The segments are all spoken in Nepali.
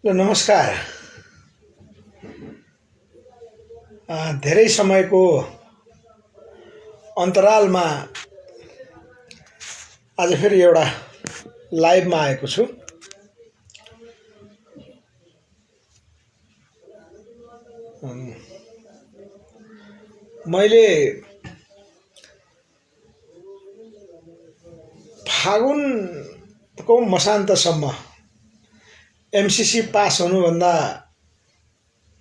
ल नमस्कार। धेरै समयको अन्तरालमा आज फेरि एउटा लाइभमा आएको छु। मैले फागुनको मसान्तसम्म एमसीसी पास हुनुभन्दा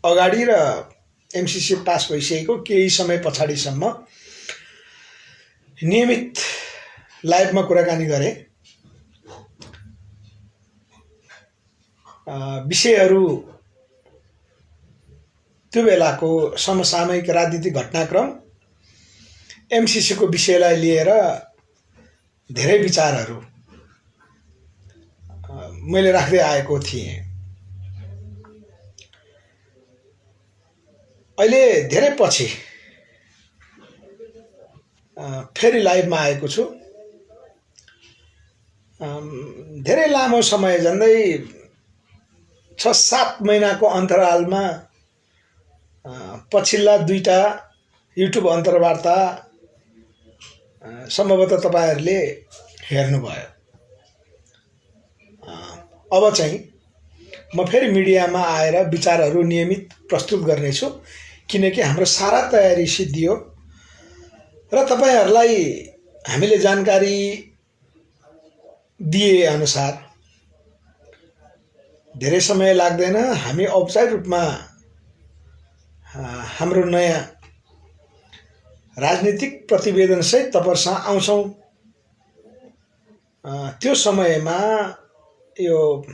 अगाडि र एमसीसी पास भइसकेको केही समय पछाडिसम्म नियमित लाइभमा कुराकानी गरे। विषयहरू त्यो बेलाको समसामयिक राजनीतिक घटनाक्रम, एमसीसीको विषयलाई लिएर धेरै विचारहरू मैले राख्दै आएको थिएँ। अहिले धेरै पछि फेरि लाइभमा आएको छु। धेरै लामो समय, झन्डै 6-7 महिनाको अन्तरालमा पछिल्ला दुईटा युट्युब अन्तर्वार्ता सम्भवतः तपाईहरूले हेर्नुभयो। अब चाहिँ म फेरि मिडियामा आएर विचारहरू नियमित प्रस्तुत गर्नेछु, किनकि हाम्रो सारा तयारी सिद्धियो र तपाईहरूलाई हामीले जानकारी दिए अनुसार धेरै समय लाग्दैन। हामी औपचारिक रूपमा हाम्रो नयाँ राजनीतिक प्रतिवेदनसहित तपाईहरुसँग आउँछौँ। त्यो समयमा यो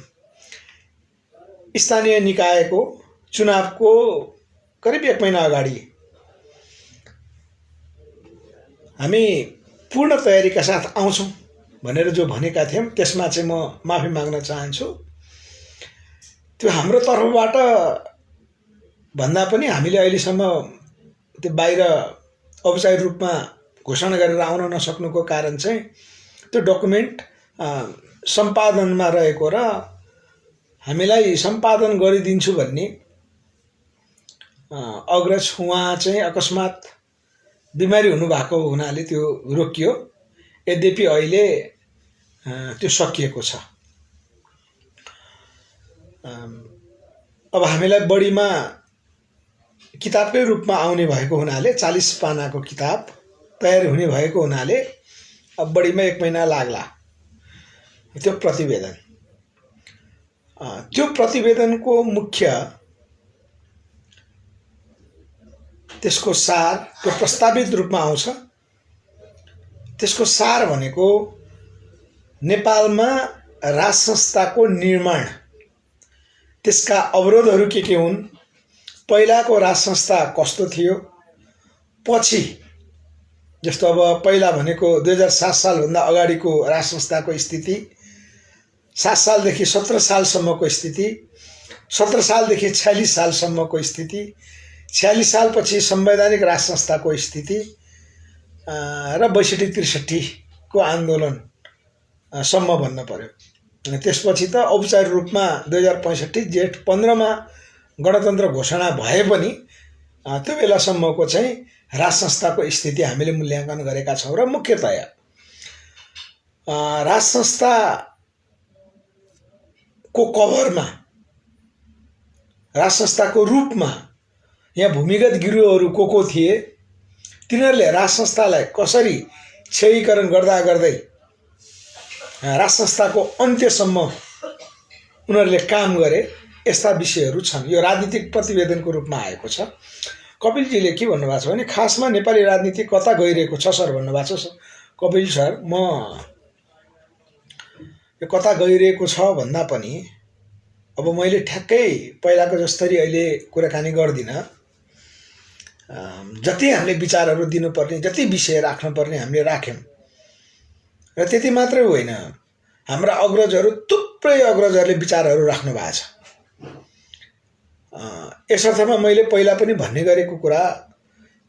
स्थानीय निकायको चुनावको करिब 1 महिना अगाडि हामी पूर्ण तयारीका साथ आउँछौँ भनेर जो भनेका थियौँ, त्यसमा चाहिँ म माफी माग्न चाहन्छु। त्यो हाम्रो तर्फबाट भन्दा पनि हामीले अहिलेसम्म त्यो बाहिर औपचारिक रूपमा घोषणा गरेर आउन नसक्नुको कारण चाहिँ त्यो डकुमेन्ट सम्पादनमा रहेको र हामीलाई सम्पादन गरिदिन्छु भन्ने अग्रज उहाँ चाहिँ अकस्मात बिमारी हुनुभएको हुनाले त्यो रोकियो। यद्यपि अहिले त्यो सकिएको छ। अब हामीलाई बढीमा किताबकै रूपमा आउने भएको हुनाले 40 पानाको किताब तयार हुने भएको हुनाले अब बढीमा 1 महिना लाग्ला। त्यो प्रतिवेदन, त्यो प्रतिवेदनको मुख्य, त्यसको सार, त्यो प्रस्तावित रूपमा आउँछ। त्यसको सार भनेको नेपालमा राज संस्थाको निर्माण, त्यसका अवरोधहरू के हुन्, पहिलाको राज संस्था कस्तो थियो, पछि जस्तो अब पहिला भनेको 2007 सालभन्दा अगाडिको राज संस्थाको स्थिति, 7 सालदेखि 17 सालसम्मको स्थिति, 17 सालदेखि 46 सालसम्मको स्थिति, 46 सालपछि संवैधानिक राज संस्थाको स्थिति र 62-63 को आन्दोलन सम्म भन्न पर्यो। त्यसपछि त औपचारिक रूपमा 2065 जेठ 15 मा गणतन्त्र घोषणा भए पनि त्यो बेलासम्मको चाहिँ राज संस्थाको स्थिति हामीले मूल्याङ्कन गरेका छौँ। र मुख्यतया राज संस्थाको कभरमा, राज संस्थाको रूपमा यहाँ भूमिगत गिरोहहरू को थिए, तिनीहरूले राज संस्थालाई कसरी क्षयीकरण गर्दा गर्दै राज संस्थाको अन्त्यसम्म उनीहरूले काम गरे, यस्ता विषयहरू छन्। यो राजनीतिक प्रतिवेदनको रूपमा आएको छ। कपिलजीले के भन्नुभएको छ भने खासमा नेपाली राजनीति कता गइरहेको छ सर भन्नुभएको छ। कपिल सर, म यो कता गइरहेको छ भन्दा पनि अब मैले ठ्याक्कै पहिलाको जस्तरी अहिले कुराकानी गर्दिनँ। जति हामीले विचारहरू दिनुपर्ने, जति विषय राख्नुपर्ने हामीले राख्यौँ। र त्यति मात्रै होइन, हाम्रा अग्रजहरू, थुप्रै अग्रजहरूले विचारहरू राख्नु भएको छ। यसर्थमा मैले पहिला पनि भन्ने गरेको कुरा,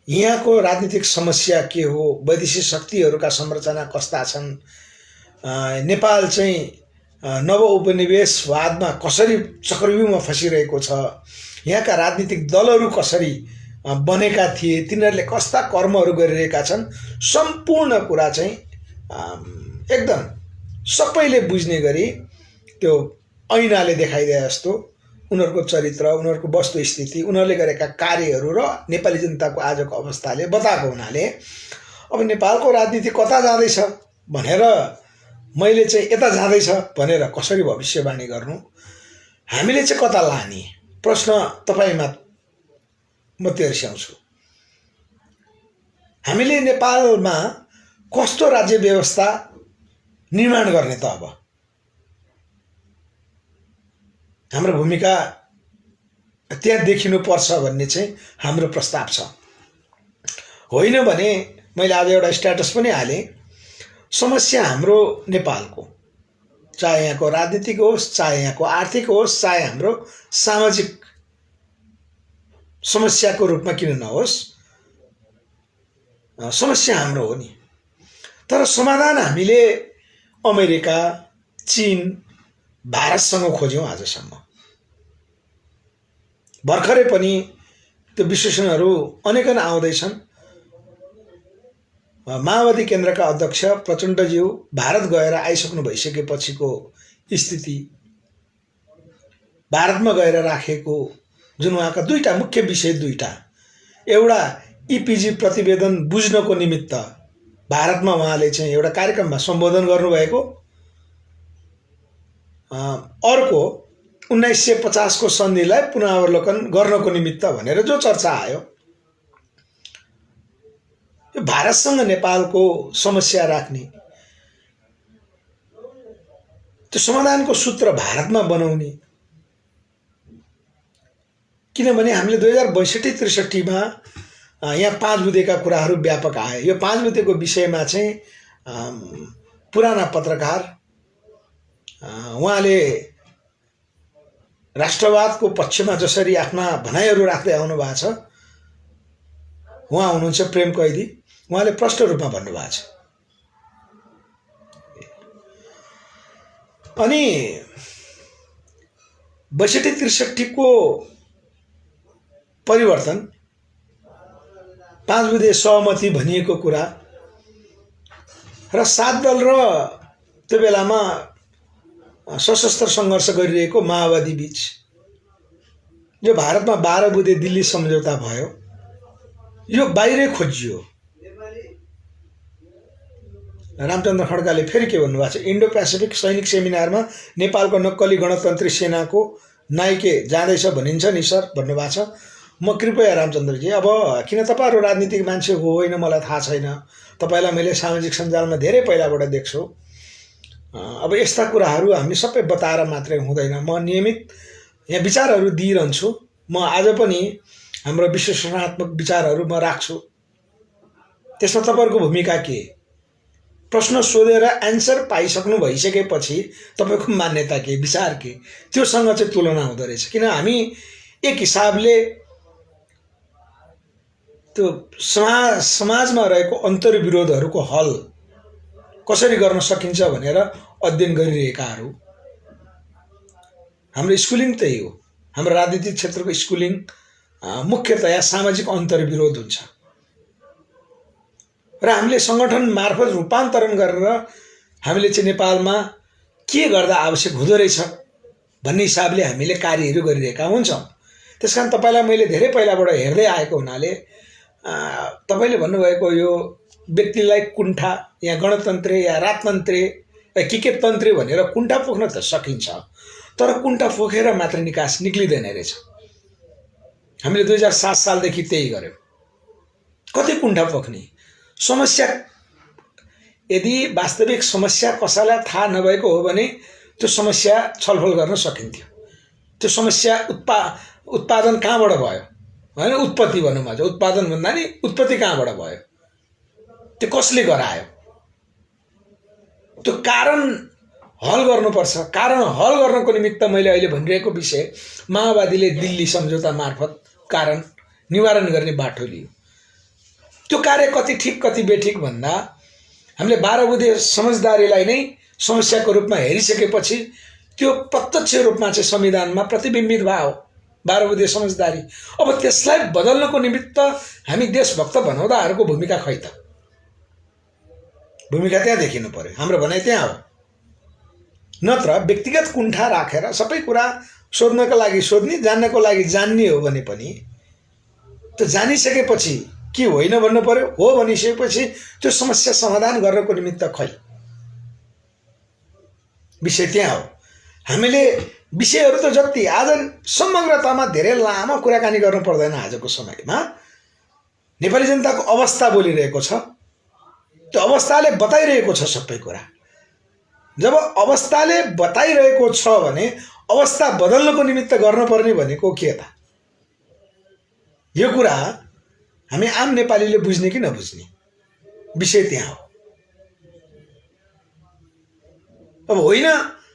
यहाँको राजनीतिक समस्या के हो, वैदेशिक शक्तिहरूका संरचना कस्ता छन्, नेपाल चाहिँ नवउपनिवेशवादमा कसरी चक्रव्यूहमा फसिरहेको छ, यहाँका राजनीतिक दलहरू कसरी बनेका थिए, तिनीहरूले कस्ता कर्महरू गरिरहेका छन्, सम्पूर्ण कुरा चाहिँ एकदम सबैले बुझ्ने गरी त्यो ऐनाले देखाइदिए जस्तो उनीहरूको चरित्र, उनीहरूको वस्तुस्थिति, उनीहरूले गरेका कार्यहरू र नेपाली जनताको आजको अवस्थाले बताएको हुनाले अब नेपालको राजनीति कता जाँदैछ भनेर मैले चाहिँ यता जाँदैछ भनेर कसरी भविष्यवाणी गर्नु, हामीले चाहिँ कता लाने प्रश्न तपाईँमा म तेर्स्याउँछु। हामीले नेपालमा कस्तो राज्य व्यवस्था निर्माण गर्ने त? अब हाम्रो भूमिका त्यहाँ देखिनुपर्छ भन्ने चाहिँ हाम्रो प्रस्ताव छ। होइन भने मैले आज एउटा स्ट्याटस पनि हालेँ, समस्या हाम्रो नेपालको, चाहे यहाँको राजनीतिक होस्, चाहे यहाँको आर्थिक होस्, चाहे हाम्रो सामाजिक समस्याको रूपमा किन नहोस्, समस्या हाम्रो हो नि। तर समाधान हामीले अमेरिका, चीन, भारतसँग खोज्यौँ आजसम्म। भर्खरै पनि त्यो विश्लेषणहरू अनेकन आउँदैछन्। माओवादी केन्द्रका अध्यक्ष प्रचण्डज्यू भारत गएर आइसक्नु भइसकेपछिको स्थिति, भारतमा गएर राखेको जुन उहाँका दुईटा मुख्य विषय, एउटा इपिजी प्रतिवेदन बुझ्नको निमित्त भारतमा उहाँले चाहिँ एउटा कार्यक्रममा सम्बोधन गर्नुभएको, अर्को 1950 को सन्धिलाई पुनरावलोकन गर्नको निमित्त भनेर जो चर्चा आयो, यो भारतसँग नेपालको समस्या राख्ने, त्यो समाधानको सूत्र भारतमा बनाउने। किनभने हामीले 2062-63 मा यहाँ 5 बुँदेका कुराहरू व्यापक आए। यो 5 बुँदेको विषयमा चाहिँ पुराना पत्रकार उहाँले राष्ट्रवादको पक्षमा जसरी आफ्ना भनाइहरू राख्दै आउनु भएको छ, उहाँ हुनुहुन्छ प्रेम कैदी, उहाँले प्रष्ट रूपमा भन्नुभएको छ। अनि 62-63 को परिवर्तन, 5 बुँदे सहमति भनिएको कुरा र 7 दल र त्यो बेलामा सशस्त्र सङ्घर्ष गरिरहेको माओवादी बीच जो भारतमा 12 बुँदे दिल्ली सम्झौता भयो, यो बाहिरै खोजियो। रामचन्द्र खड्काले फेरि के भन्नुभएको छ, इन्डो पेसिफिक सैनिक सेमिनारमा नेपालको नक्कली गणतन्त्री सेनाको नाइके जाँदैछ भनिन्छ नि सर भन्नुभएको छ। म कृपया रामचन्द्रजी, अब किन तपाईँहरू राजनीतिक मान्छे हो होइन मलाई थाहा छैन, तपाईँलाई मैले सामाजिक सञ्जालमा धेरै पहिलाबाट देख्छु। अब यस्ता कुराहरू हामी सबै बताएर मात्रै हुँदैन। म नियमित यहाँ विचारहरू दिइरहन्छु। म आज पनि हाम्रो विश्लेषणात्मक विचारहरू म राख्छु। त्यसमा तपाईँहरूको भूमिका के? प्रश्न सोधेर एन्सर पाइसक्नु भइसकेपछि तपाईँको मान्यता के, विचार के, त्योसँग चाहिँ तुलना हुँदो रहेछ। किन हामी एक हिसाबले त्यो समाजमा रहेको अन्तर्विरोधहरूको हल कसरी गर्न सकिन्छ भनेर अध्ययन गरिरहेकाहरू। हाम्रो स्कुलिङ त्यही हो। हाम्रो राजनीतिक क्षेत्रको स्कुलिङ मुख्यतया सामाजिक अन्तर्विरोध हुन्छ र हामीले सङ्गठन मार्फत रूपान्तरण गरेर हामीले चाहिँ नेपालमा के गर्दा आवश्यक हुँदो रहेछ भन्ने हिसाबले हामीले कार्यहरू गरिरहेका हुन्छौँ। त्यसकारण तपाईँलाई मैले धेरै पहिलाबाट हेर्दै आएको हुनाले तपाईँले भन्नुभएको यो व्यक्तिलाई कुण्ठा या गणतन्त्र या राजतन्त्र या के तन्त्र भनेर कुण्ठा पोख्न त सकिन्छ, तर कुण्ठा पोखेर मात्र निक्लिँदैन रहेछ। हामीले 2007 सालदेखि त्यही गर्यौँ। कति कुण्ठा पोख्ने? समस्या यदि वास्तविक समस्या कसैलाई थाहा नभएको हो भने त्यो समस्या छलफल गर्न सकिन्थ्यो। त्यो समस्या उत्पादन कहाँबाट भयो होइन, उत्पत्ति भनौँ। अझ उत्पादन भन्दा नि उत्पत्ति कहाँबाट भयो, त्यो कसले गरायो, त्यो कारण हल गर्नुपर्छ। कारण हल गर्नको निमित्त मैले अहिले भनिरहेको विषय माओवादीले दिल्ली सम्झौता मार्फत कारण निवारण गर्ने बाटो लियो। त्यो कार्य कति ठिक कति बेठिक भन्दा हामीले 12 बुँदे समझदारीलाई नै समस्याको रूपमा हेरिसकेपछि त्यो प्रत्यक्ष रूपमा चाहिँ संविधानमा प्रतिबिम्बित भयो 12 बुँदे समझदारी। अब त्यसलाई बदल्नको निमित्त हामी देशभक्त भनाउँदाहरूको भूमिका खै त? भूमिका त्यहाँ देखिनु पर्यो। हाम्रो भनाइ त्यहाँ हो। नत्र व्यक्तिगत कुण्ठा राखेर सबै कुरा सोध्नको लागि सोध्ने, जान्नको लागि जान्ने हो भने पनि त्यो जानिसकेपछि के होइन भन्नु पर्यो। हो भनिसकेपछि त्यो समस्या समाधान गर्नको निमित्त खै? विषय त्यहाँ हो। हामीले विषयहरू त जति आज समग्रतामा धेरै लामो कुराकानी गर्नु पर्दैन। आजको समयमा नेपाली जनताको अवस्था बोलिरहेको छ, त्यो अवस्थाले बताइरहेको छ सबै कुरा। जब अवस्थाले बताइरहेको छ भने अवस्था बदल्नको निमित्त गर्नुपर्ने भनेको के त? यो कुरा हामी आम नेपालीले बुझ्ने कि नबुझ्ने, विषय त्यहाँ हो। अब होइन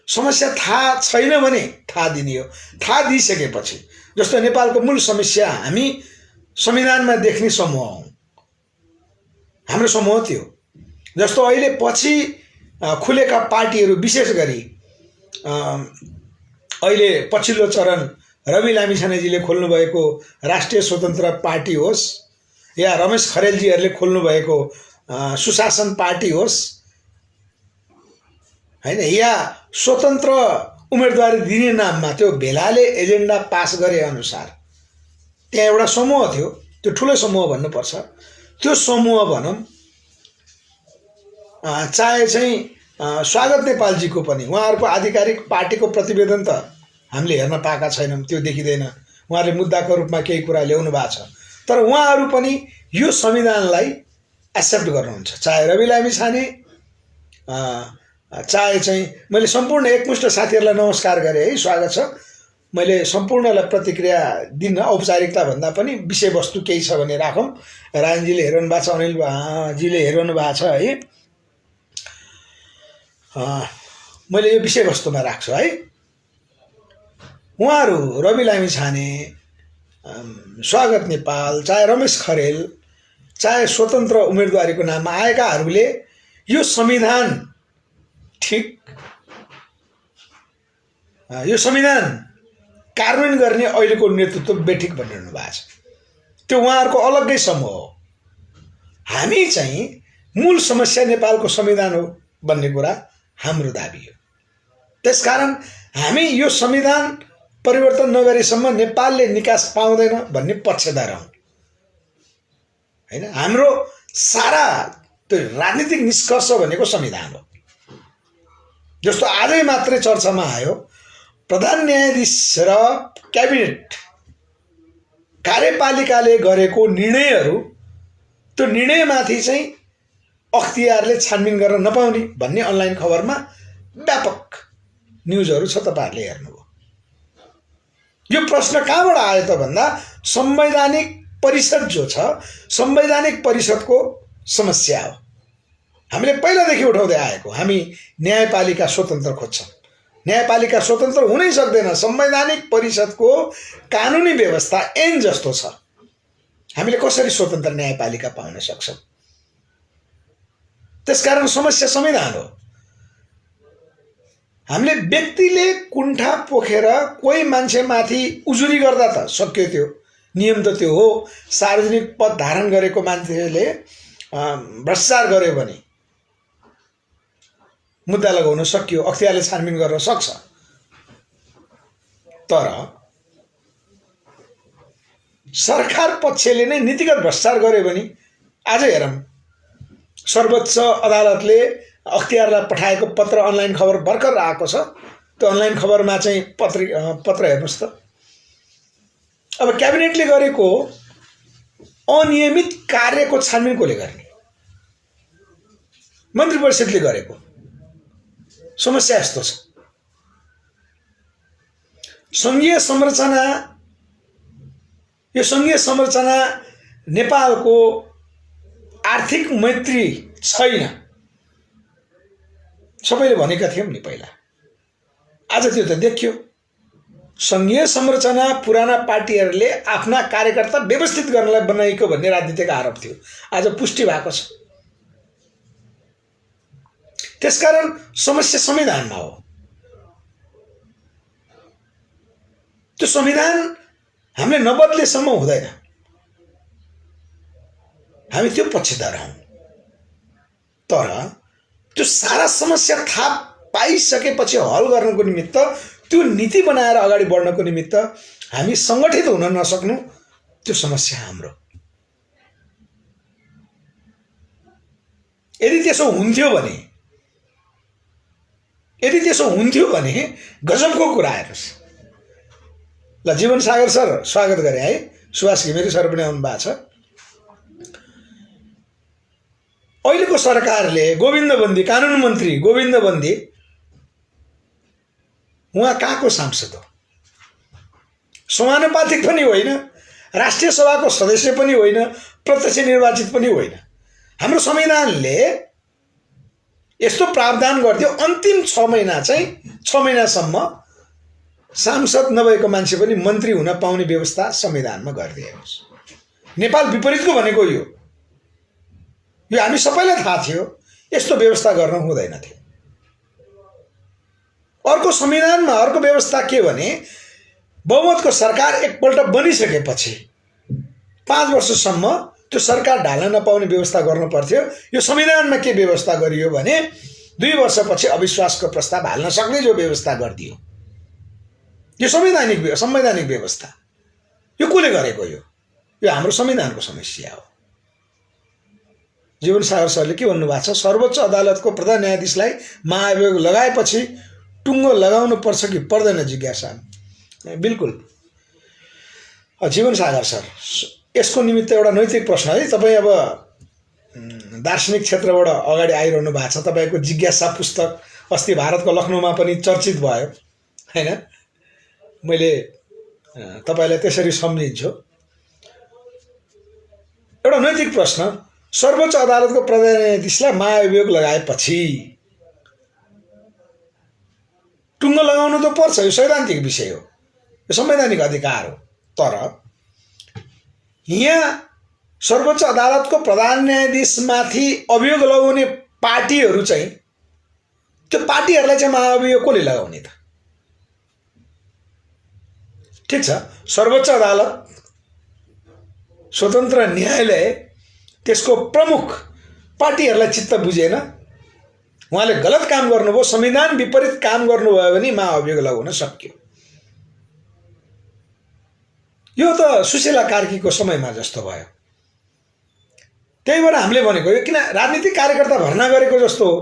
समस्या थाहा छैन भने थाहा दिने हो। थाहा दिइसकेपछि, जस्तो नेपालको मूल समस्या हामी संविधानमा देख्ने समूह हौँ, हाम्रो समूह त्यो। जस्तो अहिले पछि खुलेका पार्टीहरू, विशेष गरी अहिले पछिल्लो चरण रवि लामिछानेजीले खोल्नुभएको राष्ट्रिय स्वतन्त्र पार्टी होस् या रमेश खरेलजीहरूले खोल्नुभएको सुशासन पार्टी होस् हैन, या स्वतन्त्र उम्मेदवारी दिने नाममा त्यो भेलाले एजेन्डा पास गरे अनुसार त्यहाँ एउटा समूह थियो, त्यो ठुलो समूह भन्नुपर्छ। त्यो समूह भनौँ, चाहे चाहिँ स्वागत नेपालजीको पनि, उहाँहरूको आधिकारिक पार्टीको प्रतिवेदन त हामीले हेर्न पाएका छैनौँ, त्यो देखिँदैन। उहाँहरूले मुद्दाको रूपमा केही कुरा ल्याउनु भएको छ, तर उहाँहरू पनि यो संविधानलाई एक्सेप्ट गर्नुहुन्छ। चाहे रवि लामिछाने, चाहे चाहिँ मैले सम्पूर्ण एकमुष्ट साथीहरूलाई नमस्कार गरेँ है, स्वागत छ। मैले सम्पूर्णलाई प्रतिक्रिया दिन औपचारिकता भन्दा पनि विषयवस्तु केही छ भने राखौँ। राजनजीले हेर्नु भएको छ, अनिलजीले हेर्नु भएको छ है। मैले यो विषयवस्तुमा राख्छु है। उहाँहरू रवि लामिछाने, स्वागत नेपाल, चाहे रमेश खरेल, चाहे स्वतन्त्र उम्मेदवारीको नाममा आएकाहरूले यो संविधान ठिक, यो संविधान कार्यान्वयन गर्ने अहिलेको नेतृत्व बेठिक भनिरहनु भएको छ। त्यो उहाँहरूको अलग्गै समूह हो। हामी चाहिँ मूल समस्या नेपालको संविधान हो भन्ने कुरा हाम्रो दाबी हो। त्यसकारण हामी यो संविधान परिवर्तन नगरेसम्म नेपालले निकास पाउँदैन भन्ने पक्षधर हौँ हैन। हाम्रो सारा त्यो राजनीतिक निष्कर्ष भनेको संविधान हो। जस्तो आजै मात्रै चर्चामा आयो, प्रधान न्यायाधीश र क्याबिनेट कार्यपालिकाले गरेको निर्णयहरू, त्यो निर्णयमाथि चाहिँ अख्तियारले छानबिन गर्न नपाउने भन्ने अनलाइन खबरमा व्यापक न्युजहरू छ, तपाईहरुले हेर्नुभयो। यो प्रश्न कहाँबाट आयो त भन्दा संवैधानिक परिषद जो छ, संवैधानिक परिषदको समस्या हो। हामीले पहिलादेखि उठाउँदै आएको, हामी न्यायपालिका स्वतन्त्र खोज्छौँ। न्यायपालिका स्वतन्त्र हुनै सक्दैन, संवैधानिक परिषदको कानुनी व्यवस्था ऐन जस्तो छ। हामीले कसरी स्वतन्त्र न्यायपालिका पाउन सक्छौँ? त्यसकारण समस्या संविधान हो। हामीले व्यक्तिले कुण्ठा पोखेर कोही मान्छेमाथि उजुरी गर्दा त सक्यो, त्यो नियम त त्यो हो। सार्वजनिक पद धारण गरेको मान्छेले भ्रष्टाचार गर्यो भने मुद्दा लगाउन सक्यो, अख्तियारले छानबिन गर्न सक्छ। तर सरकार पक्षले नै नीतिगत भ्रष्टाचार गर्यो भने आजै हेरौँ, सर्वोच्च अदालतले अख्तियारलाई पठाएको पत्र, अनलाइन खबर भर्खर आएको छ। त्यो अनलाइन खबरमा चाहिँ पत्र हेर्नुहोस् त। अब क्याबिनेटले गरेको अनियमित कार्यको छानबिन कसले गर्ने? मन्त्री परिषदले गरेको। समस्या यस्तो छ, संघीय संरचना, यो संघीय संरचना नेपालको आर्थिक मैत्री छैन, सबैले भनेका थियौं नि पहिला। आज त्यो त देखियो। संघीय संरचना पुराना पार्टीहरूले आफ्ना कार्यकर्ता व्यवस्थित गर्नलाई बनाएको भन्ने राजनीतिक आरोप थियो, आज पुष्टि भएको छ। त्यसकारण समस्या संविधानमा हो। त्यो संविधान हामीले नबदलेसम्म हुँदैन। हामी त्यो पक्षधर हौं। तर त्यो सारा समस्या थाहा पाइसकेपछि हल गर्नको निमित्त, त्यो नीति बनाएर अगाडि बढ्नको निमित्त हामी संगठित हुन नसक्नु, त्यो समस्या हाम्रो। यदि त्यसो हुन्थ्यो भने गजबको कुरा हेर्नुस्। ल जीवन सागर सर स्वागत गरे है, सुभाष घिमिरे सर पनि आउनु भएको छ। अहिलेको सरकारले गोविन्द बन्दी, कानुन मन्त्री गोविन्द बन्दी, उहाँ कहाँको सांसद हो? समानुपातिक पनि होइन, राष्ट्रिय सभाको सदस्य पनि होइन, प्रत्यक्ष निर्वाचित पनि होइन। हाम्रो संविधानले यस्तो प्रावधान गर्थ्यो, अन्तिम 6 महिना चाहिँ 6 महिनासम्म सांसद नभएको मान्छे पनि मन्त्री हुन पाउने व्यवस्था संविधानमा गरिदिएको। नेपाल विपरीतको भनेको यो हामी सबैलाई थाहा थियो, यस्तो व्यवस्था गर्न हुँदैन थियो। अर्को संविधानमा अर्को व्यवस्था के भने, बहुमतको सरकार एकपल्ट बनिसकेपछि 5 वर्षसम्म त्यो सरकार ढाल्न नपाउने व्यवस्था गर्नु पर्थ्यो। यो संविधानमा के व्यवस्था गरियो भने 2 वर्षपछि अविश्वासको प्रस्ताव हाल्न सक्ने जो व्यवस्था गरिदियो। यो संवैधानिक व्यवस्था यो कसले गरेको? यो हाम्रो संविधानको समस्या हो। जीवन सागर सरले के भन्नुभएको छ, सर्वोच्च अदालतको प्रधान न्यायाधीशलाई महाभियोग लगाएपछि टुङ्गो लगाउनु पर्छ कि पर्दैन जिज्ञासा। बिल्कुल जीवन सागर सर, यसको निमित्त एउटा नैतिक प्रश्न है। तपाईँ अब दार्शनिक क्षेत्रबाट अगाडि आइरहनु भएको छ। तपाईँको जिज्ञासा पुस्तक अस्ति भारतको लखनऊमा पनि चर्चित भयो हैन? मैले तपाईँलाई त्यसरी सम्झिन्छु। एउटा नैतिक प्रश्न, सर्वोच्च अदालतको प्रधान न्यायाधीशलाई महाभियोग लगाएपछि टुङ्गो लगाउनु त पर्छ, यो सैद्धान्तिक विषय हो, यो संवैधानिक अधिकार हो। तर यहाँ सर्वोच्च अदालतको प्रधान न्यायाधीशमाथि अभियोग लगाउने पार्टीहरू चाहिँ, त्यो पार्टीहरूलाई चाहिँ महाभियोग कसले लगाउने त? ठिक छ, सर्वोच्च अदालत स्वतन्त्र न्यायालय, त्यसको प्रमुख पार्टीहरूलाई चित्त बुझेन, उहाँले गलत काम गर्नुभयो, संविधान विपरीत काम गर्नुभयो भने महाअभियोग लगाउन सक्यो। यो त सुशीला कार्कीको समयमा जस्तो भयो। त्यही भएर हामीले भनेको यो किन राजनीतिक कार्यकर्ता भर्ना गरेको जस्तो हो।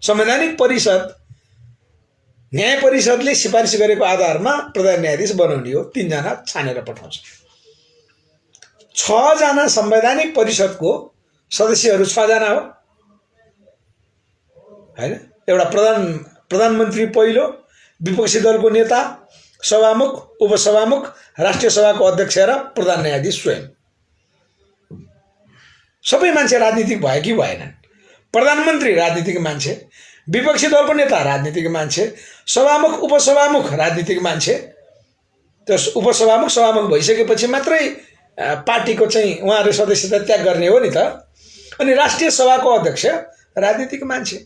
संवैधानिक परिषद, न्याय परिषदले सिफारिस गरेको आधारमा प्रधान न्यायाधीश बनाउने हो। 3 जना छानेर पठाउँछ। 6 जना संवैधानिक परिषदको सदस्यहरू 6 जना हो हैन? एउटा प्रधानमन्त्री पहिलो, विपक्षी दलको नेता, सभामुख, उपसभामुख, राष्ट्रिय सभाको अध्यक्ष र प्रधान न्यायाधीश स्वयं। सबै मान्छे राजनीतिक भयो कि भएनन्? प्रधानमन्त्री राजनीतिक मान्छे, विपक्षी दलको नेता राजनीतिक मान्छे, सभामुख उपसभामुख राजनीतिक मान्छे। त्यो उपसभामुख सभामुख भइसकेपछि मात्रै पार्टीको चाहिँ उहाँहरू सदस्यता त्याग गर्ने हो नि त। अनि राष्ट्रिय सभाको अध्यक्ष राजनीतिक मान्छे।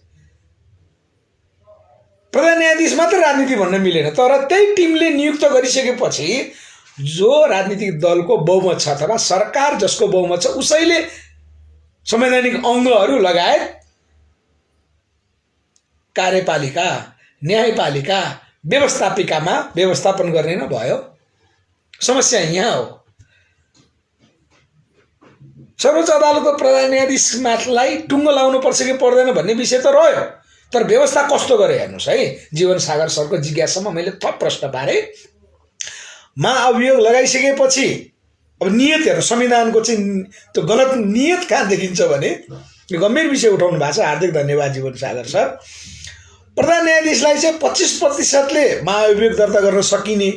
प्रधान न्यायाधीश मात्र राजनीति भन्न मिलेन। तर त्यही टिमले नियुक्त गरिसकेपछि जो राजनीतिक दलको बहुमत छ अथवा सरकार जसको बहुमत छ, उसैले संवैधानिक अङ्गहरू लगायत कार्यपालिका, न्यायपालिका, व्यवस्थापिकामा व्यवस्थापन गर्ने नै भयो। समस्या यहाँ हो। सर्वोच्च अदालतको प्रधान न्यायाधीशलाई टुङ्गो लाउनु पर्छ कि पर्दैन भन्ने विषय त रह्यो, तर व्यवस्था कस्तो गरे हेर्नुस् है। जीवन सागर सरको जिज्ञासामा मैले थप प्रश्न पारे। महाअभियोग लगाइसकेपछि अब नियत हेर्नु, संविधानको चाहिँ त्यो गलत नियत कहाँ देखिन्छ भने, यो गम्भीर विषय उठाउनु भएको छ। हार्दिक धन्यवाद जीवन सागर सर। प्रधान न्यायाधीशलाई चाहिँ 25%ले महाअभियोग दर्ता गर्न सकिने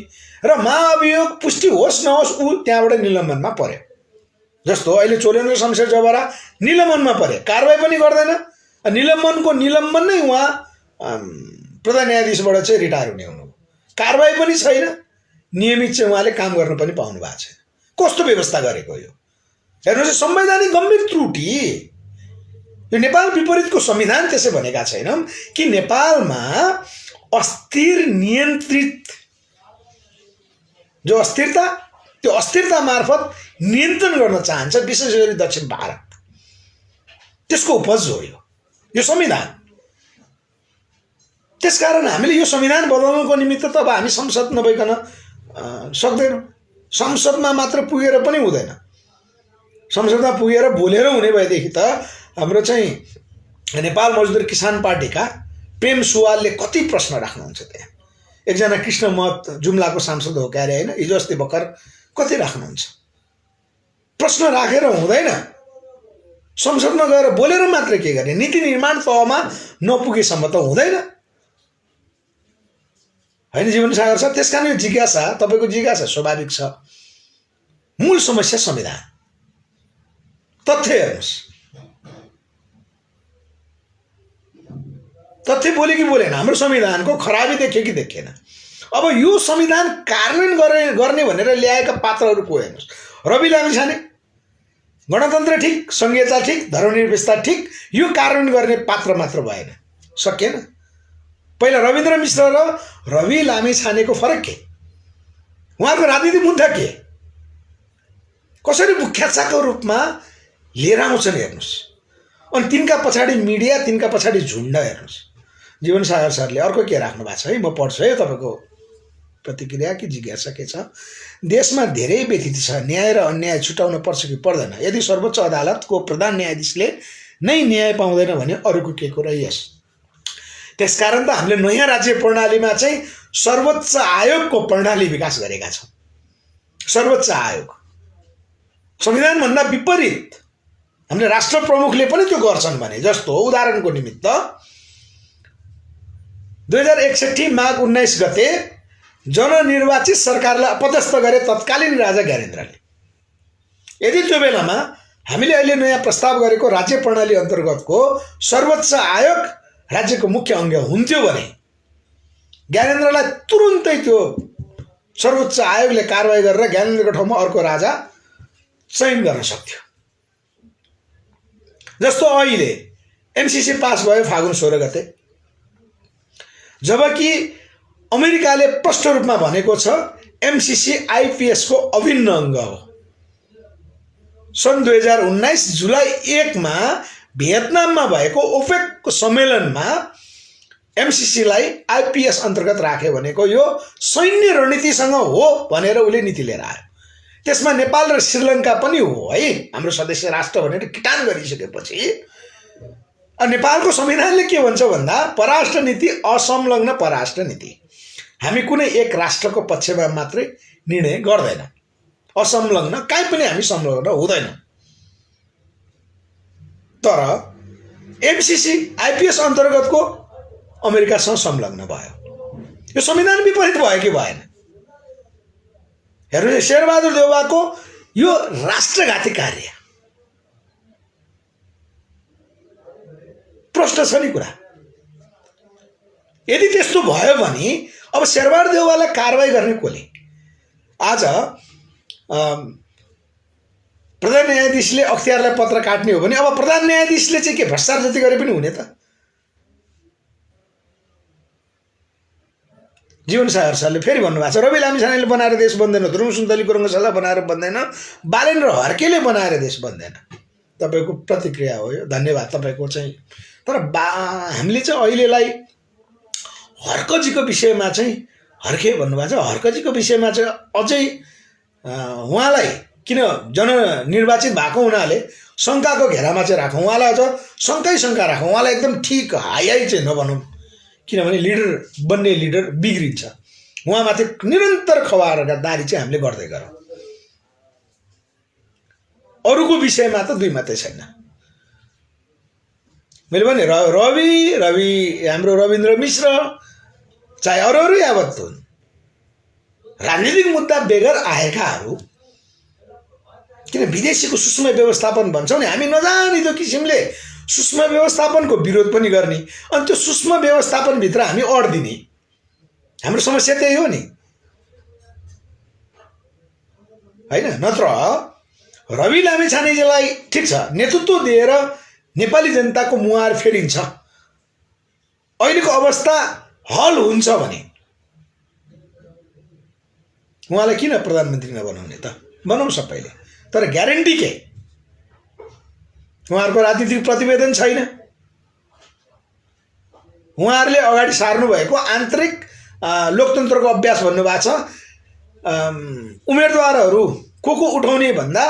र महाअभियोग पुष्टि होस् नहोस् ऊ त्यहाँबाट निलम्बनमा पर्यो। जस्तो अहिले चोलेन्द्र शमशेर जबरा निलम्बनमा परे, कारबाही पनि गर्दैन। निलम्बन नै उहाँ प्रधान न्यायाधीशबाट चाहिँ रिटायर हुने हुनु, कारबाही पनि छैन, नियमित चाहिँ उहाँले काम गर्न पनि पाउनु भएको छैन। कस्तो व्यवस्था गरेको यो हेर्नुहोस्। संवैधानिक गम्भीर त्रुटि यो नेपाल विपरीतको संविधान त्यसै भनेका छैनौँ कि नेपालमा अस्थिर नियन्त्रित जो अस्थिरता, त्यो अस्थिरता मार्फत नियन्त्रण गर्न चाहन्छ विशेष गरी दक्षिण भारत, त्यसको उपज हो यो संविधान। त्यसकारण हामीले यो संविधान बदल्नको निमित्त त अब हामी संसद नभइकन सक्दैनौँ। संसदमा मात्र पुगेर पनि हुँदैन। संसदमा पुगेर बोलेर हुने भएदेखि त हाम्रो चाहिँ नेपाल मजदुर किसान पार्टीका प्रेम सुवालले कति प्रश्न राख्नुहुन्छ त्यहाँ। एकजना कृष्ण महत जुम्लाको सांसद हो क्यारे होइन, हिजो अस्ति भर्खर कति राख्नुहुन्छ। प्रश्न राखेर हुँदैन। संसदमा गएर बोलेर मात्र के गर्ने, नीति निर्माण तहमा नपुगेसम्म त हुँदैन होइन जीवन सागर छ। त्यसकारण यो जिज्ञासा, तपाईँको जिज्ञासा स्वाभाविक छ। मूल समस्या संविधान, तथ्य हेर्नुहोस्। तथ्य बोले कि बोलेन, हाम्रो संविधानको खराबी देख्यो कि देखेन। अब यो संविधान कार्यान्वयन गर्ने भनेर ल्याएका पात्रहरू को हेर्नुहोस्। रवि लामिछाने, गणतन्त्र ठिक, संघीयता ठिक, धर्मनिरपेक्षता ठिक, यो कार्यान्वयन गर्ने पात्र मात्र भएन, सकिएन। पहिला रविन्द्र मिश्र र रवि लामिछानेको फरक के, उहाँको राजनीतिक मुद्दा के, कसरी मुख्याचाको रूपमा लिएर आउँछन् हेर्नुहोस्। अनि तिनका पछाडि मिडिया, तिनका पछाडि झुन्ड हेर्नुहोस्। जीवन सागर सरले अर्को के राख्नु भएको छ है, म पढ्छु है तपाईँको प्रतिक्रिया कि जिज्ञासा के छ। देशमा धेरै व्यतिथि छ, न्याय र अन्याय छुटाउन पर्छ कि पर्दैन। यदि सर्वोच्च अदालतको प्रधान न्यायाधीशले नै न्याय पाउँदैन भने अरूको के कुरा यस। त्यसकारण त हामीले नयाँ राज्य प्रणालीमा चाहिँ सर्वोच्च आयोगको प्रणाली विकास गरेका छौँ। सर्वोच्च आयोग संविधानभन्दा विपरीत हामीले राष्ट्र प्रमुखले पनि त्यो गर्छन् भने जस्तो उदाहरणको निमित्त 2061 माघ 19 गते जननिर्वाचित सरकारलाई अपदस्थ गरे तत्कालीन राजा ज्ञानेन्द्रले। यदि त्यो बेलामा हामीले अहिले नयाँ प्रस्ताव गरेको राज्य प्रणाली अन्तर्गतको सर्वोच्च आयोग राज्यको मुख्य अङ्ग हुन्थ्यो भने ज्ञानेन्द्रलाई तुरुन्तै त्यो सर्वोच्च आयोगले कारवाही गरेर ज्ञानेन्द्रको ठाउँमा अर्को राजा चयन गर्न सक्थ्यो। जस्तो अहिले एमसीसी पास भयो फागुन 16 गते, जबकि अमेरिकाले प्रष्ट रूपमा भनेको छ एमसीसी आईपीएस को अभिन्न अङ्ग हो। सन् 2019 जुलाई 1 मा भियतनाममा भएको ओपेकको सम्मेलनमा एमसीसीलाई आईपीएस अन्तर्गत राख्यो भनेको यो सैन्य रणनीतिसँग हो भनेर उसले नीति लिएर आयो। त्यसमा नेपाल र श्रीलङ्का पनि हो है, हाम्रो सदस्य राष्ट्र भनेर किटान गरिसकेपछि नेपालको संविधानले के भन्छ भन्दा परराष्ट्र नीति असंलग्न परराष्ट्र नीति। हामी कुनै एक राष्ट्रको पक्षमा मात्रै निर्णय गर्दैन, असंलग्न कहीँ पनि हामी संलग्न हुँदैनौँ। तर एमसीसी आईपीएस अन्तर्गतको अमेरिकासँग संलग्न भयो। यो संविधान विपरीत भयो कि भएन? हेर्नु, शेरबहादुर देउवाको यो राष्ट्रघाती कार्य प्रश्न छ नि कुरा। यदि त्यस्तो भयो भने अब शेरबहादुर देउवालाई कारवाही गर्ने कोले? आज प्रधान न्यायाधीशले अख्तियारलाई पत्र काट्ने हो भने अब प्रधान न्यायाधीशले चाहिँ के भ्रष्टाचार जति गरे पनि हुने त? जीवन सागर सरले फेरि भन्नुभएको छ रवि लामिछानेले बनाएर देश बन्दैन, ध्रुव सुन्तली गुरुङशाला बनाएर बन्दैन, बालेन्द्र हर्केले बनाएर देश बन्दैन। तपाईँको प्रतिक्रिया हो यो, धन्यवाद तपाईँको चाहिँ। तर हामीले चाहिँ अहिलेलाई हर्कजीको विषयमा चाहिँ हर्के भन्नुभएको छ। हर्कजीको विषयमा चाहिँ अझै उहाँलाई किन जननिर्वाचित भएको हुनाले शङ्काको घेरामा चाहिँ राखौँ, उहाँलाई अझ शङ्का राखौँ, उहाँलाई एकदम ठिक हाई चाहिँ नभनौँ, किनभने लिडर बन्ने लिडर बिग्रिन्छ। उहाँमाथि निरन्तर खवारका दारी चाहिँ हामीले गर्दै गरौँ। अरूको विषयमा त दुई मात्रै छैन। मैले भने रवि हाम्रो रविन्द्र मिश्र चाहे अरू यावत हुन्, राजनीतिक मुद्दा बेगर आएकाहरू, किन विदेशीको सूक्ष्म व्यवस्थापन भन्छौँ नि हामी, नजानिदो किसिमले सूक्ष्म व्यवस्थापनको विरोध पनि गर्ने, अनि त्यो सूक्ष्म व्यवस्थापनभित्र हामी अड्दिने। हाम्रो समस्या त्यही हो नि, होइन? नत्र रवि लामिछानेजीलाई ठिक छ नेतृत्व दिएर नेपाली जनताको मुहार फेरिन्छ, अहिलेको अवस्था हल हुन्छ भने उहाँलाई किन प्रधानमन्त्री नबनाउने त? बनाउँ सबैले, तर ग्यारेन्टी के? उहाँहरूको राजनीतिक प्रतिवेदन छैन। उहाँहरूले अगाडि सार्नु भएको आन्तरिक लोकतन्त्रको अभ्यास भन्नुभएको छ। उम्मेदवारहरू को उठाउने भन्दा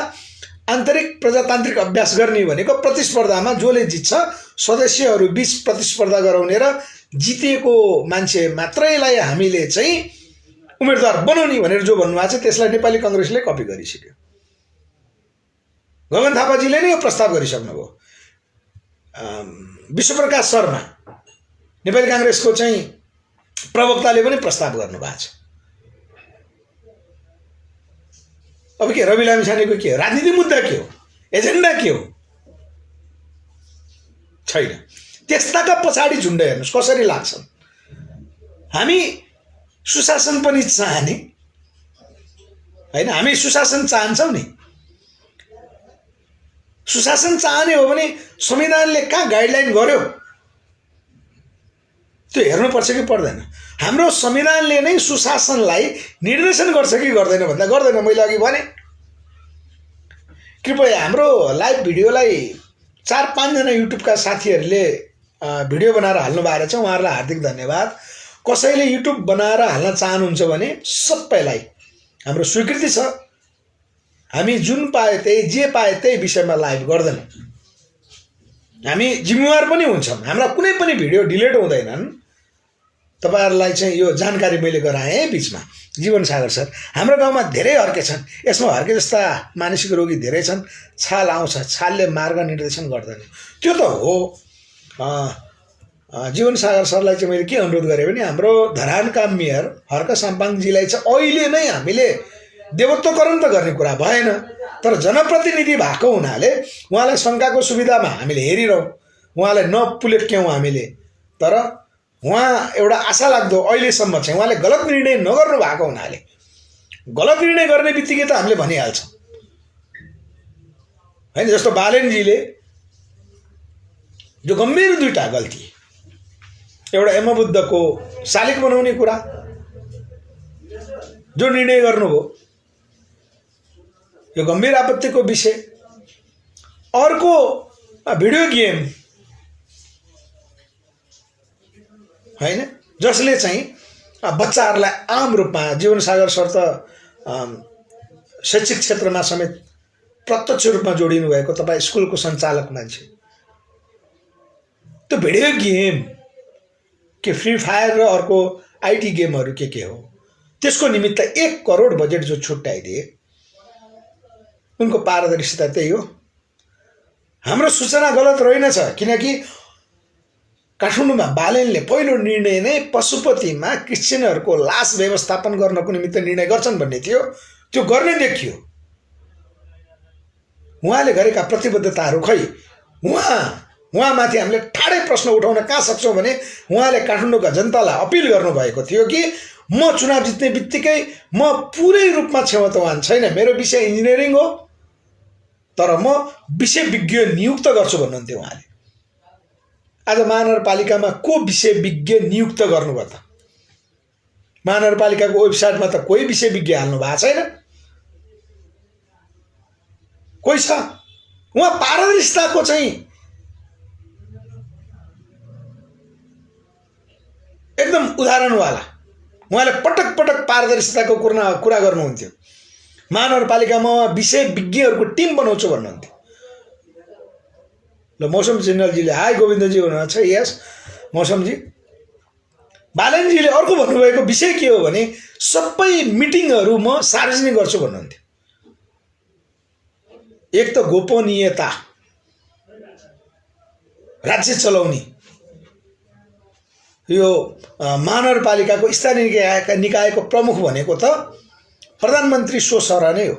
आन्तरिक प्रजातान्त्रिक अभ्यास गर्ने भनेको प्रतिस्पर्धामा जसले जित्छ सदस्यहरू बीच प्रतिस्पर्धा गराउने र जितेको मान्छे मात्रैलाई हामीले चाहिँ उम्मेदवार बनाउने भनेर जो भन्नुभएको छ त्यसलाई नेपाली कांग्रेसले कपी गरिसक्यो। गगन थापाजीले नै यो प्रस्ताव गरिसक्नुभयो। विश्वप्रकाश शर्मा नेपाली कांग्रेसको चाहिँ प्रवक्ताले पनि प्रस्ताव गर्नुभएको छ। अब के रवि लामिछानेको के राजनीतिक मुद्दा के हो, एजेन्डा के हो? छैन। त्यस्ताका पछाडि झुन्ड हेर्नुस् कसरी लाग्छन्। हामी सुशासन पनि चाहने हैन, हामी सुशासन चाहन्छौँ नि। सुशासन चाहने हो भने संविधानले कहाँ गाइडलाइन गर्यो त्यो हेर्नुपर्छ कि पर्दैन? हाम्रो संविधानले नै सुशासनलाई निर्देशन गर्छ कि गर्दैन भन्दा गर्दैन। मैले अघि भने कृपया हाम्रो लाइभ भिडियोलाई 4-5 जना युट्युबका साथीहरूले भिडियो बनाएर हाल्नु भएको छ, उहाँहरूलाई हार्दिक धन्यवाद। कसैले युट्युब बनाएर हाल्न चाहनुहुन्छ भने सबैलाई हाम्रो स्वीकृति छ। हामी जुन पाए त्यही जे पाए त्यही विषयमा लाइभ गर्दैनौँ। हामी जिम्मेवार पनि हुन्छौँ। हाम्रा कुनै पनि भिडियो डिलिट हुँदैनन्। तपाईहरुलाई चाहिँ यो जानकारी मैले गराएँ बीचमा। जीवन सागर सर हाम्रो गाउँमा धेरै हर्के छन्, यसमा हर्के जस्ता मानसिक रोगी धेरै छन्। छाल आउँछ, छालले मार्ग निर्देशन गर्दैन। त्यो त हो। जीवन सागर सरलाई चाहिँ मैले के अनुरोध गरेँ भने हाम्रो धरानका मेयर हर्क साम्पाङजीलाई चाहिँ अहिले नै हामीले देवत्वकरण त गर्ने कुरा भएन, तर जनप्रतिनिधि भएको हुनाले उहाँलाई शङ्काको सुविधामा हामीले हेरिरहौँ, उहाँलाई नपुलेक्यौँ हामीले। तर उहाँ एउटा आशा लाग्दो अहिलेसम्म चाहिँ उहाँले गलत निर्णय नगर्नु भएको हुनाले, गलत निर्णय गर्ने बित्तिकै त हामीले भनिहाल्छौँ हैन। जस्तो बालेनजीले जो गम्भीर दुईटा गल्ती, एउटा एमबुद्धको शालिग बनाउने कुरा जो निर्णय गर्नुभयो, यो गम्भीर आपत्तिको विषय। अर्को भिडियो गेम हैन, जसले चाहिँ बच्चाहरूलाई आम रूपमा जीवन सागर सर त शैक्षिक क्षेत्रमा समेत प्रत्यक्ष रूपमा जोडिनु भएको, तपाईँ स्कुलको सञ्चालक मान्छे। त्यो भिडियो गेम के फ्री फायर र अर्को आइटी गेमहरू के हो, त्यसको निमित्त 1 करोड बजेट जो छुट्याइदिए, उनको पारदर्शिता त्यही हो। हाम्रो सूचना गलत रहेनछ, किनकि काठमाडौँमा बालेनले पहिलो निर्णय नै पशुपतिमा क्रिस्चियनहरूको लास व्यवस्थापन गर्नको निमित्त निर्णय गर्छन् भन्ने थियो। त्यो गर्ने देखियो। उहाँले गरेका प्रतिबद्धताहरू खै, उहाँमाथि हामीले ठाडै प्रश्न उठाउन कहाँ सक्छौँ भने उहाँले काठमाडौँका जनतालाई अपिल गर्नुभएको थियो कि म चुनाव जित्ने बित्तिकै म पुरै रूपमा क्षमतावान छैन, मेरो विषय इन्जिनियरिङ हो, तर म विषय विज्ञ नियुक्त गर्छु भन्नुहुन्थ्यो उहाँले। आज महानगरपालिकामा को विषय विज्ञ नियुक्त गर्नुभयो त? महानगरपालिकाको वेबसाइटमा त कोही विषय विज्ञ हाल्नु भएको छैन। कोही छ? उहाँ पारदर्शिताको चाहिँ एकदम उदाहरणवाला, उहाँले पटक पटक पारदर्शिताको कुरा गर्नुहुन्थ्यो। महानगरपालिकामा विषय विज्ञहरूको टिम बनाउँछु भन्नुहुन्थ्यो। ल मौसम जिन्दलजीले हाई गोविन्दजी हुनुहुन्छ, यस मौसमजी। बालनजीले अर्को भन्नुभएको विषय के हो भने सबै मिटिङहरू म सार्वजनिक गर्छु भन्नुहुन्थ्यो। एक त गोपनीयता, राज्य चलाउने, यो महानगरपालिकाको स्थानीय निकायको प्रमुख भनेको त प्रधानमन्त्री सो सरह नै हो।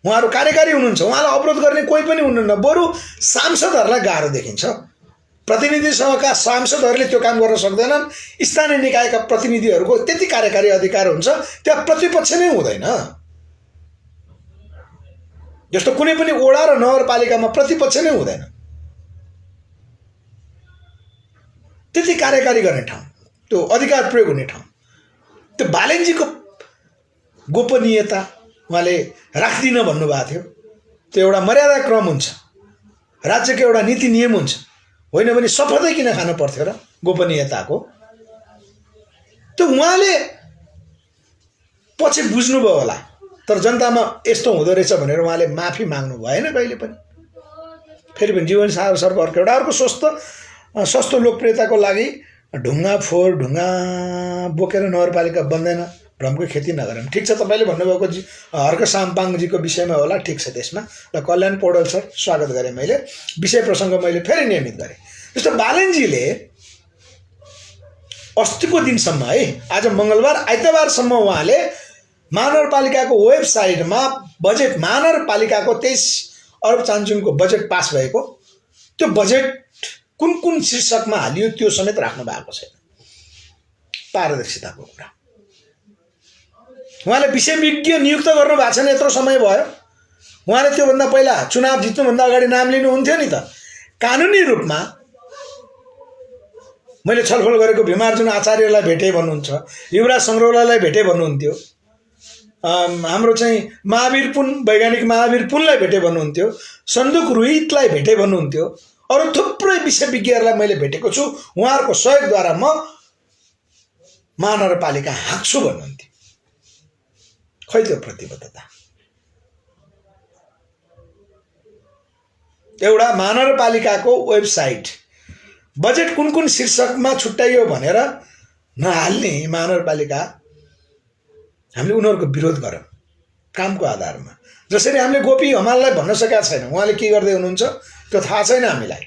उहाँहरू कार्यकारी हुनुहुन्छ, उहाँलाई अवरोध गर्ने कोही पनि हुनुहुन्न। बरु सांसदहरूलाई गाह्रो देखिन्छ। प्रतिनिधि सभाका सांसदहरूले त्यो काम गर्न सक्दैनन्। स्थानीय निकायका प्रतिनिधिहरूको त्यति कार्यकारी अधिकार हुन्छ, त्यहाँ प्रतिपक्ष नै हुँदैन। जस्तो कुनै पनि वडा र नगरपालिकामा प्रतिपक्ष नै हुँदैन। त्यति कार्यकारी गर्ने ठाउँ, त्यो अधिकार प्रयोग हुने ठाउँ। त्यो बालेनजीको गोपनीयता उहाँले राख्दिन भन्नुभएको थियो। त्यो एउटा मर्यादा क्रम हुन्छ, राज्यको एउटा नीति नियम हुन्छ, होइन भने शपथै किन खानु पर्थ्यो र गोपनीयताको। त्यो उहाँले पछि बुझ्नुभयो होला, तर जनतामा यस्तो हुँदो रहेछ भनेर उहाँले माफी माग्नु भएन कहिले पनि। फेरि पनि जीवन सागर सरको अर्को सस्तो लोकप्रियताको लागि ढुङ्गा बोकेर नगरपालिका बन्दैन, भ्रमको खेती नगरौँ। ठिक छ, तपाईँले भन्नुभएको हर्क साम्पाङजीको विषयमा होला, ठिक छ। त्यसमा ल कल्याण पौडेल सर स्वागत गरेँ मैले, विषय प्रसङ्ग मैले फेरि नियमित गरेँ। जस्तो बालेनजीले अस्तिको दिनसम्म है, आज मङ्गलबार आइतबारसम्म उहाँले महानगरपालिकाको वेबसाइटमा बजेट, महानगरपालिकाको 23 अरब चान्चुनको बजेट पास भएको, त्यो बजेट कुन शीर्षकमा हालियो त्यो समेत राख्नु भएको छैन। पारदर्शिताको कुरा। उहाँले विषय विज्ञ नियुक्त गर्नु भएको छैन, यत्रो समय भयो। उहाँले त्योभन्दा पहिला चुनाव जित्नुभन्दा अगाडि नाम लिनुहुन्थ्यो नि त। कानुनी रूपमा मैले छलफल गरेको भीमार्जुन आचार्यलाई भेटे भन्नुहुन्छ, युवराज सङ्ग्रौलालाई भेटे भन्नुहुन्थ्यो, हाम्रो चाहिँ महावीर पुन, वैज्ञानिक महावीर पुनलाई भेटे भन्नुहुन्थ्यो, सन्दुक रोहितलाई भेटे भन्नुहुन्थ्यो, अरू थुप्रै विषय विज्ञहरूलाई मैले भेटेको छु। उहाँहरूको सहयोगद्वारा म महानगरपालिका हाँक्छु भन्नुहुन्थ्यो। खै त्यो प्रतिबद्धता? एउटा महानगरपालिकाको वेबसाइट बजेट कुन शीर्षकमा छुट्याइयो भनेर नहाल्ने महानगरपालिका, हामीले उनीहरूको विरोध गरौँ कामको आधारमा। जसरी हामीले गोपी हमाललाई भन्न सकेका छैन उहाँले के गर्दै हुनुहुन्छ त्यो थाहा छैन हामीलाई,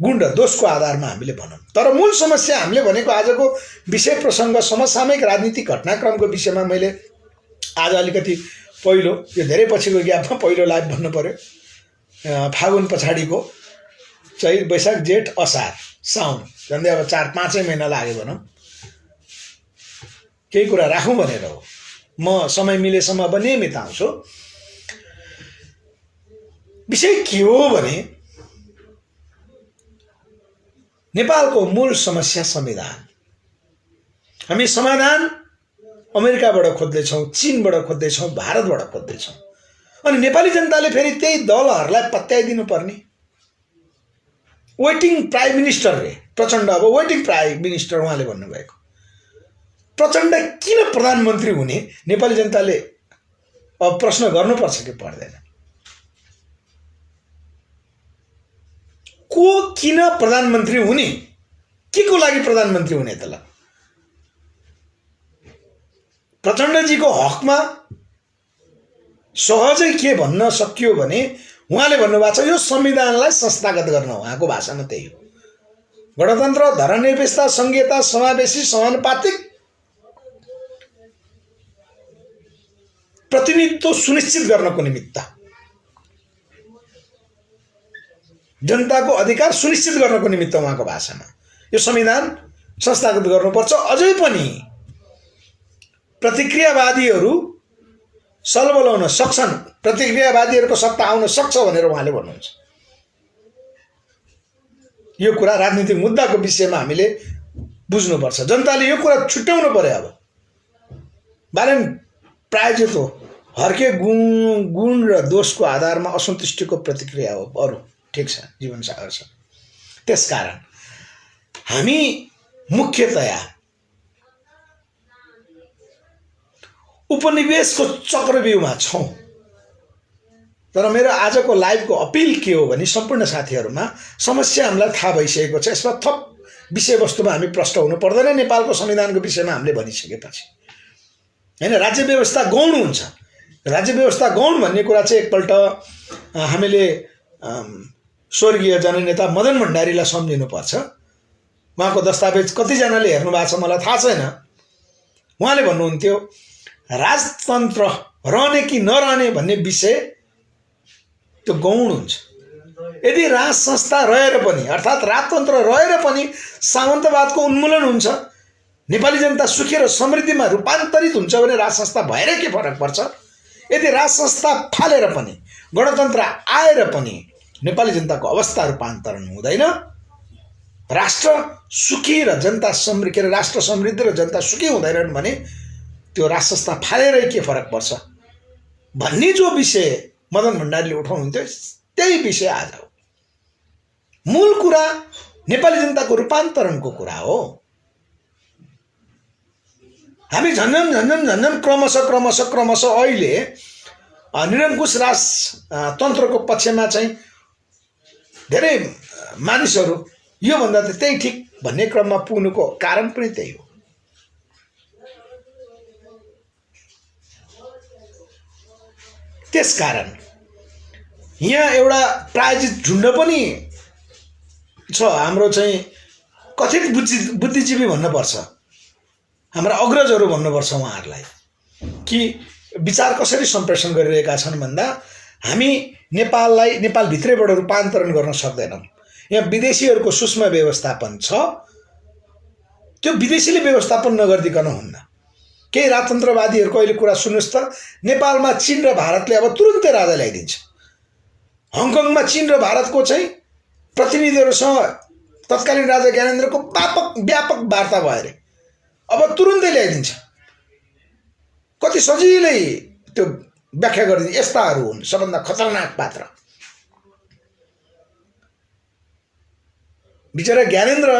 गुण र दोषको आधारमा हामीले भनौँ। तर मूल समस्या हामीले भनेको आजको विषय प्रसङ्ग समसामयिक राजनीतिक घटनाक्रमको विषयमा मैले आज अलिकति पहिलो, यो धेरै पछिको ग्यापमा पहिलो लाइभ भन्नु पर्यो, फागुन पछाडिको चैत वैशाख जेठ असार साउन, झन्डै अब 4-5 महिना लाग्यो भनौँ, केही कुरा राखौँ भनेर हो। म समय मिलेसम्म अब नियमित आउँछु। विषय के हो भने नेपालको मूल समस्या संविधान। हामी समाधान अमेरिकाबाट खोज्दैछौँ, चीनबाट खोज्दैछौँ, भारतबाट खोज्दैछौँ, अनि नेपाली जनताले फेरि त्यही दलहरूलाई पत्याइदिनु पर्ने। वेटिङ प्राइम मिनिस्टर रे प्रचण्ड, अब वेटिङ प्राइम मिनिस्टर उहाँले भन्नुभएको। प्रचण्ड किन प्रधानमन्त्री हुने नेपाली जनताले अब प्रश्न गर्नुपर्छ कि पर्दैन? को किन प्रधानमन्त्री हुने, के को लागि प्रधानमन्त्री हुने त? ल प्रचण्डजीको हकमा सहजै के भन्न सकियो भने उहाँले भन्नुभएको छ यो संविधानलाई संस्थागत गर्न, उहाँको भाषामा त्यही हो। गणतन्त्र, धर्मनिरपेक्षता, संघीयता, समावेशी, समानुपातिक प्रतिनिधित्व सुनिश्चित गर्नको निमित्त, जनताको अधिकार सुनिश्चित गर्नको निमित्त उहाँको भाषामा यो संविधान संस्थागत गर्नुपर्छ। अझै पनि प्रतिक्रियावादीहरू सलबलाउन सक्छन्, प्रतिक्रियावादीहरूको सत्ता आउन सक्छ भनेर उहाँले भन्नुहुन्छ। यो कुरा राजनीतिक मुद्दाको विषयमा हामीले बुझ्नुपर्छ, जनताले यो कुरा छुट्याउनु पर्यो। अब बालेन प्रायोजित हो, हर्के गुण र दोषको आधारमा असन्तुष्टिको प्रतिक्रिया हो, अरू ठिक छ, जीवन सागर छ। त्यसकारण हामी मुख्यतया उपनिवेशको चक्रव्यूहमा छौँ। तर मेरो आजको लाइभको अपिल के हो भने सम्पूर्ण साथीहरूमा समस्या हामीलाई थाहा भइसकेको छ, यसमा थप विषयवस्तुमा हामी प्रष्ट हुनु पर्दैन। नेपालको संविधानको विषयमा हामीले भनिसकेपछि हैन, राज्य व्यवस्था गौण हुन्छ। राज्य व्यवस्था गौण भन्ने कुरा चाहिँ एकपल्ट हामीले स्वर्गीय जननेता मदन भण्डारीलाई सम्झिनुपर्छ। उहाँको दस्तावेज कतिजनाले हेर्नु भएको छ मलाई थाहा छैन। उहाँले भन्नुहुन्थ्यो राजतन्त्र रहने कि नरहने भन्ने विषय त्यो गौण हुन्छ। यदि राज संस्था रहेर पनि अर्थात् राजतन्त्र रहेर पनि सामन्तवादको उन्मूलन हुन्छ, नेपाली जनता सुखी र समृद्धिमा रूपान्तरित हुन्छ भने राज संस्था भएर के फरक पर्छ? यदि राज संस्था फालेर पनि गणतन्त्र आएर पनि नेपाली जनताको अवस्था रूपान्तरण हुँदैन राष्ट्र सुखी र जनता समृद्ध राष्ट्र समृद्ध र जनता सुखी हुँदैनन् भने त्यो राष्ट्र संस्था फालेरै के फरक पर्छ भन्ने जो विषय मदन भण्डारीले उठाउनुहुन्थ्यो त्यही विषय आज हो। मूल कुरा नेपाली जनताको रूपान्तरणको कुरा हो। हामी झन्झन क्रमशः अहिले निरङ्कुश राजतन्त्रको पक्षमा चाहिँ धेरै मानिसहरू योभन्दा त त्यही ठिक भन्ने क्रममा पुग्नुको कारण पनि त्यही हो। त्यसकारण यहाँ एउटा प्रायोजित झुन्ड पनि छ। हाम्रो चाहिँ कथित बुद्धिजीवी भन्नुपर्छ, हाम्रा अग्रजहरू भन्नुपर्छ उहाँहरूलाई कि विचार कसरी सम्प्रेषण गरिरहेका छन् भन्दा हामी नेपाललाई नेपालभित्रैबाट रूपान्तरण गर्न सक्दैनौँ। यहाँ विदेशीहरूको सूक्ष्म व्यवस्थापन छ, त्यो विदेशीले व्यवस्थापन नगरिदिकन हुन्न। केही राजतन्त्रवादीहरूको अहिले कुरा सुन्नुहोस् त, नेपालमा चीन र भारतले अब तुरुन्तै राजा ल्याइदिन्छ। हङकङमा चीन र भारतको चाहिँ प्रतिनिधिहरूसँग तत्कालीन राजा ज्ञानेन्द्रको व्यापक वार्ता भयो अरे, अब तुरुन्तै ल्याइदिन्छ। कति सजिलै त्यो व्याख्या गरिदिन्छ। यस्ताहरू हुन् सबभन्दा खतरनाक पात्र। बिचरा ज्ञानेन्द्र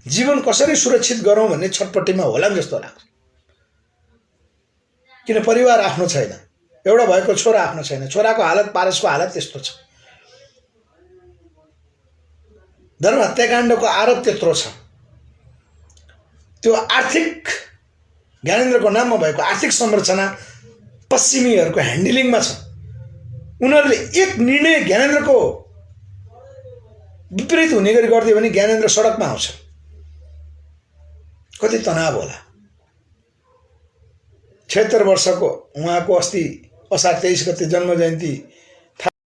जीवन कसरी सुरक्षित गरौँ भन्ने छटपट्टिमा होला जस्तो लाग्छ। किन परिवार आफ्नो छैन, एउटा भएको छोरा आफ्नो छैन, छोराको हालत पारसको हालत त्यस्तो छ। धर्म हत्याकाण्डको आरोप त्यत्रो छ। त्यो आर्थिक ज्ञानेन्द्रको नाममा भएको आर्थिक संरचना पश्चिमीहरूको ह्यान्डलिङमा छ। उनीहरूले एक निर्णय ज्ञानेन्द्रको विपरीत हुने गरी गरिदियो भने ज्ञानेन्द्र सडकमा आउँछ। कति तनाव होला। 76 वर्षको उहाँको अस्ति असार 23 गते जन्म जयन्ती